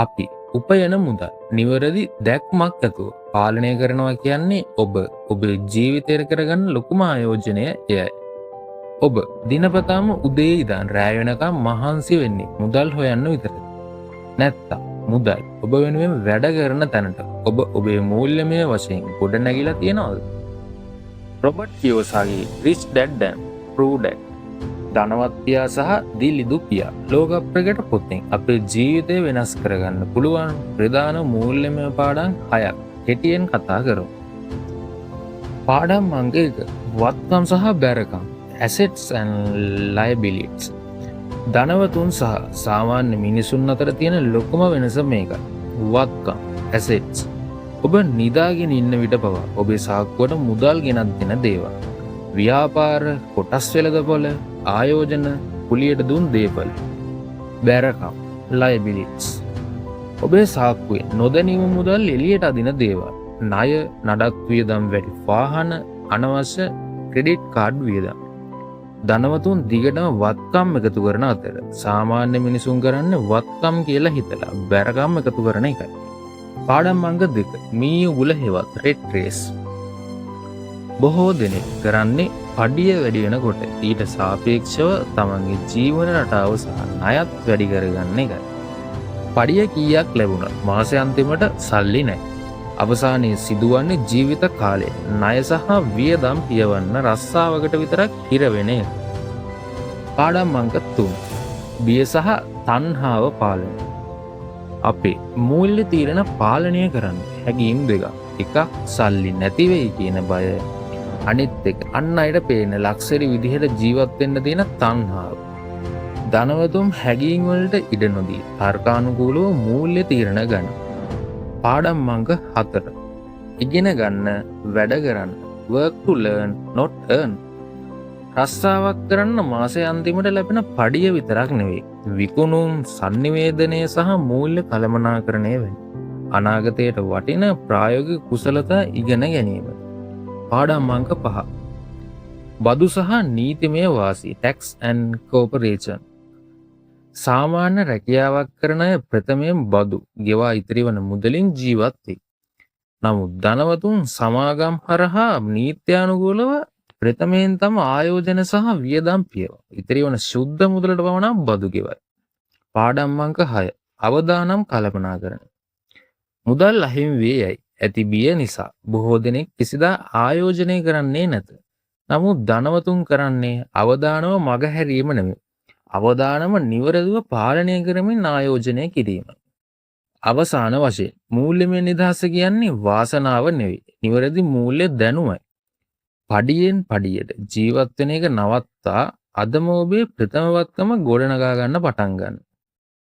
අපි උපයන මුදල් නිවැරදි දැක්මක් ඇතුව පාලනය කරනවා කියන්නේ ඔබ ඔබේ ජීවිතය කරගන්න ලොකුම ආයෝජනය එයයි. ඔබ දිනපතාම උදේ ඉඳන් රැය වෙනකම් මහන්සි වෙන්නේ මුදල් හොයන්න විතරද? නැත්තම් මුදල් ඔබ වෙනුවෙන් වැඩ කරන තැනට ඔබ ඔබේ මූල්‍යමය වශයෙන් ගොඩ නැගිලා තියනවද? Robert කියෝසාගේ reach dad and පූර් dad ධනවත් පියා සහ දිලිදු පියා ලෝක ප්‍රකට පොතෙන් අපේ ජීවිතය වෙනස් කරගන්න පුළුවන් ප්‍රධාන මූල්‍යමය පාඩම් 6ක් කෙටියෙන් කතා කරමු. පාඩම් අංක 1 වත්කම් සහ බැරකම් assets and liabilities. ධනවතුන් සහ සාමාන්‍ය මිනිසුන් අතර තියෙන ලොකුම වෙනස මේකයි. වත්කම් assets ඔබ නිදාගෙන ඉන්න විට පවා ඔබේ සාක්කුවට මුදල් ගෙනත් දෙන දේවල්. ව්‍යාපාර කොටස් වෙළඳපොළ ආයෝජන කුලියට දුන් දේපල. බැරකම් liabilities ඔබේ සාක්කුවේ නොදැනීම මුදල් එළියට අදින දේවල්. ණය නඩත්තු වියදම් වැඩි වාහන අනවශ්‍ය ක්‍රෙඩිට් කාඩ් වියදම්. ධනවතුන් දිගටම වත්කම් එකතු කරන අතර සාමාන්‍ය මිනිසුන් කරන්නේ වත්කම් කියලා හිතලා බැරකම් එකතු කරන එකයි. පාඩම් අංක 2 මීයු උල හෙවත් රෙඩ් රේස්. බොහෝ දෙනෙක් කරන්නේ පඩිය වැඩි වෙනකොට ඊට සාපේක්ෂව තමන්ගේ ජීවන රටාව සහ ණයත් වැඩි කරගන්න එකයි. පඩිය කීයක් ලැබුණත් මාසෙ අන්තිමට සල්ලි නැහැ. අවසානයේ සිදුවන්නේ ජීවිත කාලය ණය සහ වියදම් පියවන්න රස්සාවකට විතරක් හිර වෙන එක. පාඩම් අංක 3 බිය සහ තණ්හාව පාලනය. අපේ මූල්‍ය තීරණ පාලනය කරන්න හැඟීම් දෙකක්. එකක් සල්ලි නැති වෙයි කියන බය, අනිත් එක අන් අයට පේන ලක්ෂරි විදිහට ජීවත් වෙන්න තියෙන තණ්හාව. ධනවතුන් හැඟීම් වලට ඉඩ නොදී තර්කානුකූලව මූල්‍ය තීරණ ගන්න. පාඩම් අංක 4 ඉගෙන ගන්න වැඩ කරන්න work to learn not earn. රස්සාවක් කරන්න මාසයේ අන්තිමට ලැබෙන පඩිය විතරක් නෙවෙයි විකුණුම් sannivedanaya සහ මූල්‍ය කළමනාකරණය වෙන්නේ. අනාගතයට වටින ප්‍රායෝගික කුසලතා ඉගෙන ගැනීම. පාඩම් අංක 5 බදු සහ නීතිමය වාසි tax and cooperation. සාමාන්‍ය රැකියාවක් කරන අය ප්‍රථමයෙන් බදු ගෙවා ඉතිරි වන මුදලින් ජීවත් වෙයි. නමුත් ධනවතුන් සමාගම් හරහා නීත්‍යානුකූලව ප්‍රථමයෙන් තම ආයෝජන සහ වියදම් පියවා ඉතිරි වන ශුද්ධ මුදලට පමණක් බදු ගෙවයි. පාඩම් අංක 6 අවදානම් කළමනාකරණය. මුදල් අහිමි වේ යයි ඇති බිය නිසා බොහෝ දෙනෙක් කිසිදා ආයෝජනය කරන්නේ නැත. නමුත් ධනවතුන් කරන්නේ අවදානම මගහැරීම නෙමෙයි. අවදානම නිවැරදිව පාලනය කරමින් ආයෝජනය කිරීම. අවසාන වශයෙන් මූල්‍යමය නිදහස කියන්නේ වාසනාව නෙවෙයි. නිවැරදි මූල්‍ය දැනුමයි. පඩියෙන් පඩියට ජීවත් වෙන එක නවත්තා අදම ඔබේ ප්‍රථමවත්කම ගොඩනගා ගන්න පටන් ගන්න.